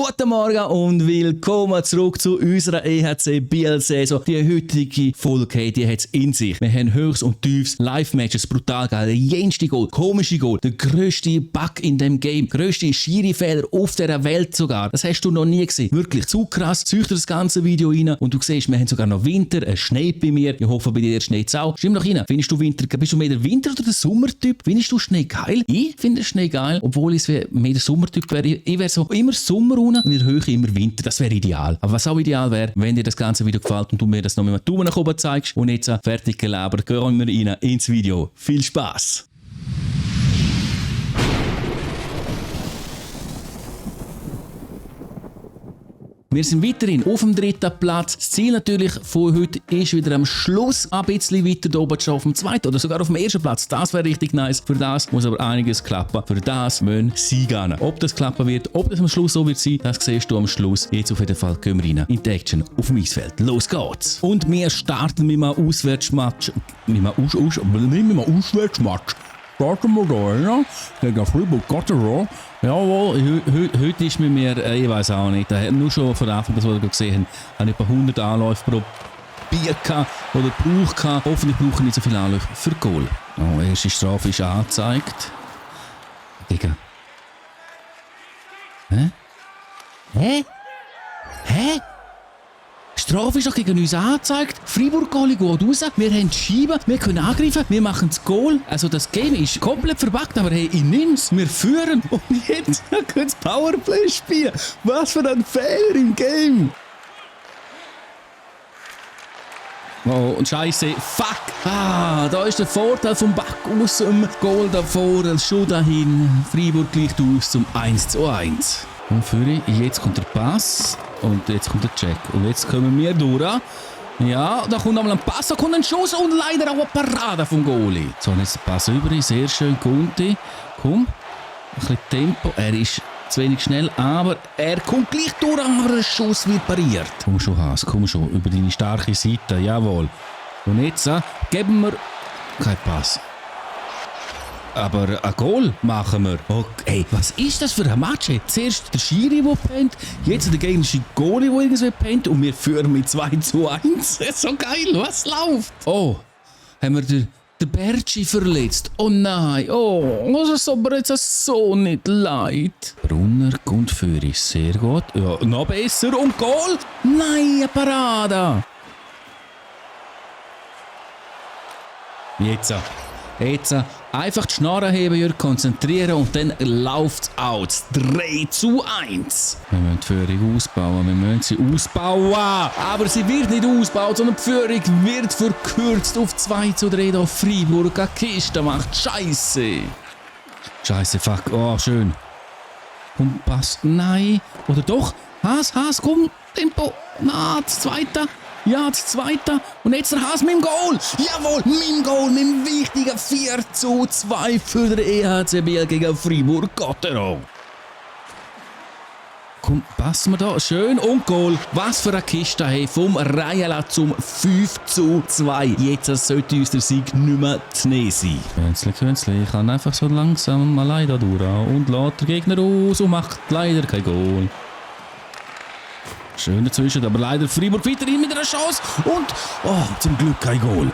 Guten Morgen und willkommen zurück zu unserer EHC Biel-Saison. Die heutige Folge, die hat es in sich. Wir haben Höchst und Tiefs, Live-Matches, brutal geil, der jenste Goal, komische Goal, der grösste Bug in dem Game, grösste Schiri-Fehler auf dieser Welt sogar. Das hast du noch nie gesehen. Wirklich zu krass. Züch dir das ganze Video rein und du siehst, wir haben sogar noch Winter, es schneit bei mir. Ich hoffe, bei dir schneit es auch. Schreib noch rein. Findest du Winter, bist du mehr der Winter- oder der Sommertyp? Findest du Schnee geil? Ich finde Schnee geil, obwohl ich mehr der Sommertyp wäre. Ich wäre so immer Sommer und in der Höhe immer Winter. Das wäre ideal. Aber was auch ideal wäre, wenn dir das ganze Video gefällt und du mir das noch mit einem Daumen nach oben zeigst. Und jetzt fertig gelabert, gehen wir rein ins Video. Viel Spaß! Wir sind weiterhin auf dem 3. Platz. Das Ziel natürlich von heute ist wieder am Schluss ein bisschen weiter oben zu schauen, auf dem 2. oder sogar auf dem 1. Platz. Das wäre richtig nice. Für das muss aber einiges klappen. Für das müssen sie gehen. Ob das klappen wird, ob das am Schluss so wird sein, das siehst du am Schluss. Jetzt auf jeden Fall gehen wir rein in die Action auf dem Eisfeld. Los geht's! Und wir starten mit einem Auswärtsmatch. Mit einem Auswärtsmatch. Starten wir da, gegen Fribourg-Gotteron. Jawohl, heute ist mit mir, ich weiß auch nicht, nur schon von Anfang an, was wir gesehen haben, habe ich etwa 100 Anläufe probiert oder gebraucht. Hoffentlich brauche ich nicht so viele Anläufe für Goal. Oh, erste Strafe ist angezeigt. Digga. Hä? Strafe ist doch gegen uns angezeigt. Freiburg-Goalie geht raus. Wir haben die Scheibe. Wir können angreifen. Wir machen das Goal. Also das Game ist komplett verbuggt, aber hey, ich nimm's. Wir führen. Und jetzt können wir das Powerplay spielen. Was für ein Fehler im Game. Oh, und Scheiße. Fuck. Da ist der Vorteil vom Back aus dem Goal davor. Schon dahin. Freiburg gleicht aus zum 1:1. Und Führer, jetzt kommt der Pass und jetzt kommt der Check. Und jetzt kommen wir durch. Ja, da kommt einmal ein Pass, da kommt ein Schuss und leider auch eine Parade vom Goalie. So, jetzt der Pass über, sehr schön, Conti. Komm, ein bisschen Tempo. Er ist zu wenig schnell, aber er kommt gleich durch, aber der Schuss wird pariert. Komm schon, Haas, komm schon, über deine starke Seite, jawohl. Und jetzt geben wir keinen Pass. Aber ein Goal machen wir. Okay, was ist das für ein Match? Zuerst der Schiri, der pennt, jetzt der gegnerische Goalie, der irgendwie pennt und wir führen mit 2:1. So geil, was läuft? Oh, haben wir den Bertschi verletzt? Oh nein, das ist aber jetzt so nicht leid. Brunner kommt für uns, sehr gut. Ja, noch besser und Goal? Nein, eine Parade. Jetzt einfach die Schnarre heben, Jörg, konzentrieren und dann läuft es aus. 3:1. Wir müssen die Führung ausbauen, wir müssen sie ausbauen. Aber sie wird nicht ausgebaut, sondern die Führung wird verkürzt auf 2:3. Da Freiburg eine Kiste macht. Scheiße. Scheiße, fuck. Oh, schön. Komm, passt. Nein. Oder doch? Haas, komm. Tempo. Na, das Zweite. Ja, das Zweite. Und jetzt der Haas mit dem Goal. Jawohl, mit dem Goal, mit dem wichtigen 4:2 für den EHC Biel gegen Fribourg-Gotteron. Komm, passen wir da. Schön und Goal. Was für eine Kiste, hey. Vom Reiela zum 5:2. Jetzt sollte uns der Sieg nicht mehr zu nehmen sein. Künstlich. Ich kann einfach so langsam allein da durch und lässt den Gegner aus und macht leider kein Goal. Schön dazwischen, aber leider Freiburg weiterhin mit einer Chance und zum Glück kein Goal.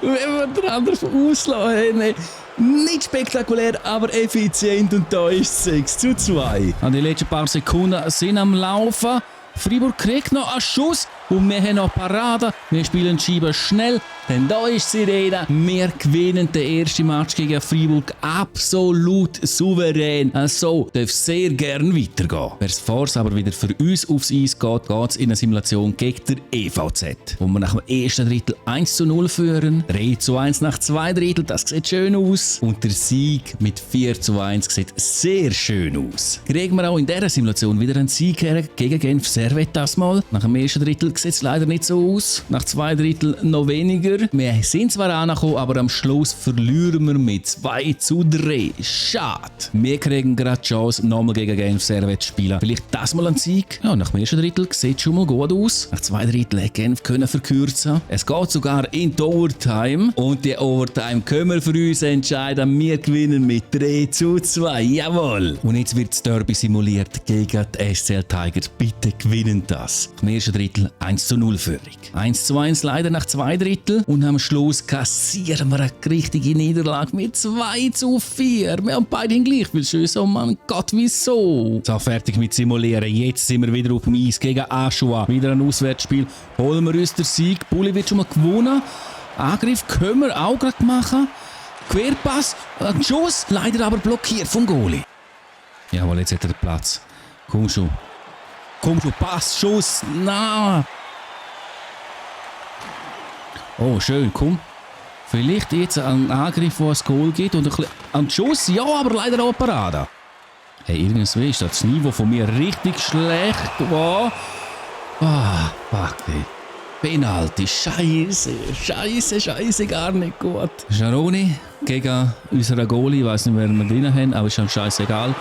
Wenn wir den anderen auslassen, nicht spektakulär, aber effizient und da ist 6:2. An die letzten paar Sekunden sind am Laufen. Freiburg kriegt noch einen Schuss und wir haben noch Parade. Wir spielen die Scheibe schnell, denn da ist Sirene. Wir gewinnen den ersten Match gegen Freiburg absolut souverän. So darf sehr gern weitergehen. Bevor es aber wieder für uns aufs Eis geht, geht es in eine Simulation gegen den EVZ. Wo wir nach dem ersten Drittel 1:0 führen, 3:1 nach 2 Drittel, das sieht schön aus. Und der Sieg mit 4:1 sieht sehr schön aus. Kriegen wir auch in dieser Simulation wieder einen Sieg her gegen Genf, sehr Servet das mal. Nach dem ersten Drittel sieht es leider nicht so aus. Nach 2 Drittel noch weniger. Wir sind zwar angekommen, aber am Schluss verlieren wir mit 2:3. Schade. Wir kriegen gerade die Chance, nochmal gegen Genf Servet zu spielen. Vielleicht das mal ein Sieg. Ja, nach dem ersten Drittel sieht es schon mal gut aus. Nach 2 Drittel hat Genf können verkürzen. Es geht sogar in die Overtime. Und die Overtime können wir für uns entscheiden. Wir gewinnen mit 3:2. Jawohl. Und jetzt wird das Derby simuliert gegen die SCL Tigers. Bitte gewinnen das. Im ersten Drittel 1:0 Führung. 1:1 leider nach 2 Drittel. Und am Schluss kassieren wir eine richtige Niederlage mit 2:4. Wir haben beide gleich viel Schüsse. Oh mein Gott, wieso? So, fertig mit Simulieren. Jetzt sind wir wieder auf dem Eis gegen Aschua. Wieder ein Auswärtsspiel. Holen wir uns den Sieg. Bulli wird schon mal gewonnen. Angriff können wir auch gerade machen. Querpass. Ein Schuss. Leider aber blockiert vom Goalie. Jawohl, jetzt hat er den Platz. Komm schon. Komm schon, Pass, Schuss. Na. Oh, schön, komm. Vielleicht jetzt ein Angriff, der ein Goal gibt und ein Schuss. Ja, aber leider auch eine Parade. Hey, irgendwie ist das Niveau von mir richtig schlecht. Wow. Ah, fuck, ey. Penalty. Scheiße, gar nicht gut. Jaroni gegen unseren Goalie. Ich weiss nicht, wer wir drin haben, aber ist schon scheißegal.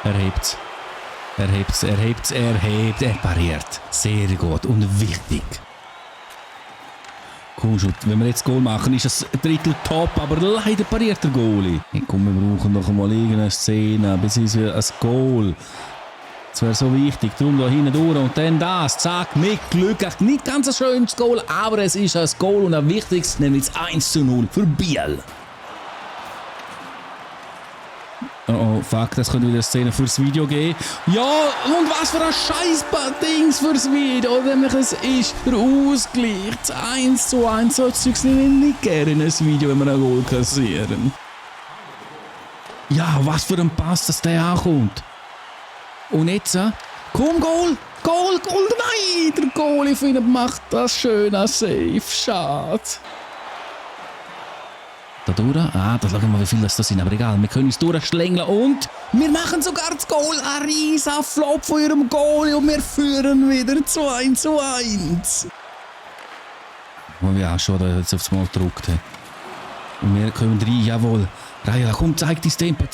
Er pariert. Sehr gut und wichtig. Komm schon, wenn wir jetzt Goal machen, ist das Drittel top, aber leider pariert der Goalie. Hey, komm, wir brauchen noch einmal irgendeine Szene, beziehungsweise ein Goal. Das wäre so wichtig, darum da hinten durch und dann das, zack, mit Glück. Nicht ganz ein schönes Goal, aber es ist ein Goal und ein wichtiges, nämlich das 1:0 für Biel. Oh, fuck, das könnte wieder eine Szene fürs Video geben. Ja, und was für ein Scheiß-Dings fürs Video. Nämlich es ist der Ausgleich. 1:1. So Zeugs nehme ich nicht gerne in ein Video, wenn wir ein Goal kassieren. Ja, was für ein Pass, dass der ankommt. Und jetzt, komm, Goal! Nein! Der Goalie findet, macht das schön als Safe. Schade. Da durch. Da schauen wir mal, wie viel das sind. Aber egal, wir können uns durchschlängeln und wir machen sogar das Goal. Ein riesen Flop von ihrem Goal und wir führen wieder 2:1. Wo wir auch schon jetzt aufs Mal gedruckt haben. Und wir kommen rein, jawohl. Raila, komm, zeig dein Tempo.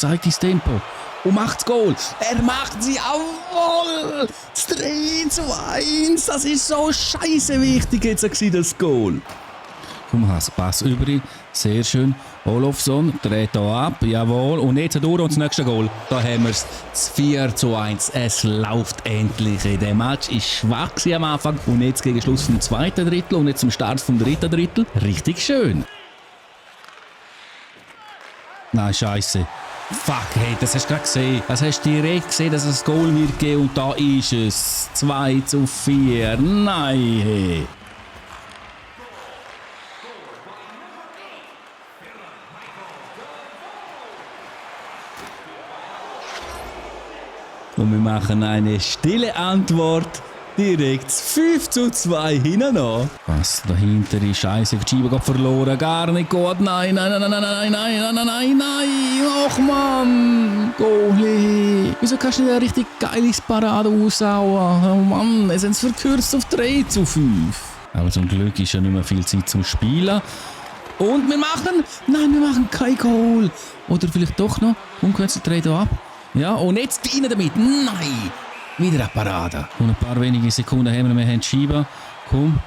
Und macht das Goal. Er macht sie, jawohl. Das 3:1. Das ist so scheiße wichtig jetzt das Goal. Komm, Pass über ihn. Sehr schön. Olofsson dreht hier ab. Jawohl. Und jetzt durch und das nächste Goal. Da haben wir es. 4:1. Es läuft endlich. Der Match war schwach am Anfang. Und jetzt gegen Schluss vom 2. Drittel und jetzt zum Start vom 3. Drittel. Richtig schön. Nein, scheiße. Fuck, hey, das hast du gerade gesehen. Das hast du direkt gesehen, dass es ein Goal wird geben. Und da ist es. 2:4. Nein, hey. Und wir machen eine stille Antwort. Direkt 5:2 hinten an. Was dahinter ist Scheiße, die Scheibe geht verloren. Gar nicht gut. Nein. Och Mann. Goalie. Wieso kannst du nicht eine richtig geiles Parade aushauen? Oh Mann, es sind verkürzt auf 3:5. Aber zum Glück ist ja nicht mehr viel Zeit zum Spielen. Und wir machen kein Goal. Oder vielleicht doch noch. Unkonzentriert ab. Ja, und jetzt rein damit. Nein! Wieder eine Parade. Und ein paar wenige Sekunden haben wir die Scheibe. Komm.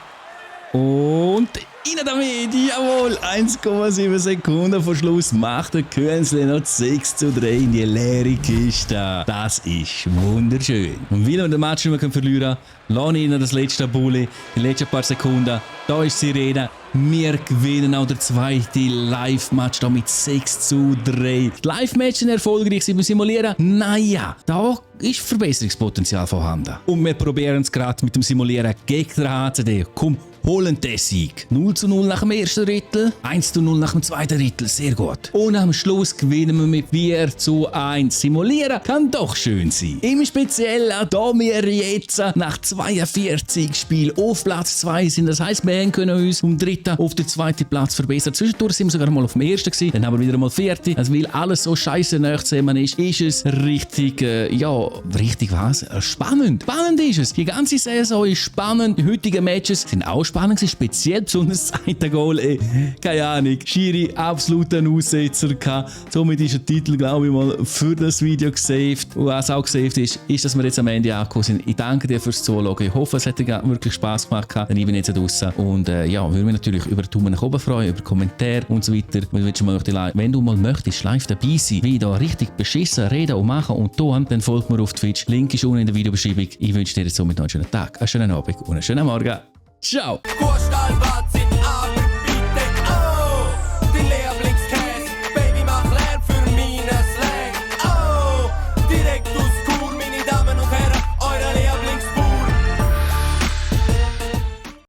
Und rein damit. Jawohl. 1,7 Sekunden vor Schluss macht der Künstler noch 6:3 in die leere Kiste. Das ist wunderschön. Und weil wir den Match nicht mehr verlieren können, lasse ich Ihnen das letzte Bulli, die letzten paar Sekunden. Da ist die Sirene. Wir gewinnen auch der zweite Live-Match da mit 6:3. Die Live-Match sind erfolgreich, sie simulieren. Naja, da ist Verbesserungspotenzial vorhanden. Und wir probieren es gerade mit dem Simulieren gegen den HCD. Komm, holen den Sieg. 0:0 nach dem ersten Drittel, 1:0 nach dem zweiten Drittel, sehr gut. Und am Schluss gewinnen wir mit 4:1. Simulieren kann doch schön sein. Im Speziellen, da wir jetzt nach 42 Spielen auf Platz 2 sind, das heisst, wir können uns vom dritten auf den zweiten Platz verbessern. Zwischendurch sind wir sogar mal auf dem ersten gewesen, dann haben wir wieder mal 4. Also weil alles so scheiße nah zusammen ist es richtig, richtig was? Spannend. Spannend ist es. Die ganze Saison ist spannend. Die heutigen Matches sind auch spannend gewesen, speziell besonders das zweite Goal. Keine Ahnung. Schiri absoluten Aussetzer gehabt. Somit ist der Titel, glaube ich mal, für das Video gesaved. Und was auch gesaved ist, dass wir jetzt am Ende angekommen sind. Ich danke dir fürs Zuschauen. Ich hoffe, es hat dir wirklich Spass gemacht. Denn ich bin jetzt draußen. Und würde mich natürlich über Daumen nach oben freuen, über Kommentare und so weiter. Wenn du mal möchtest, live dabei sein, wie da richtig beschissen reden und machen und tun, dann folgt mir auf Twitch. Link ist unten in der Videobeschreibung. Ich wünsche dir jetzt somit noch einen schönen Tag, einen schönen Abend und einen schönen Morgen. Ciao!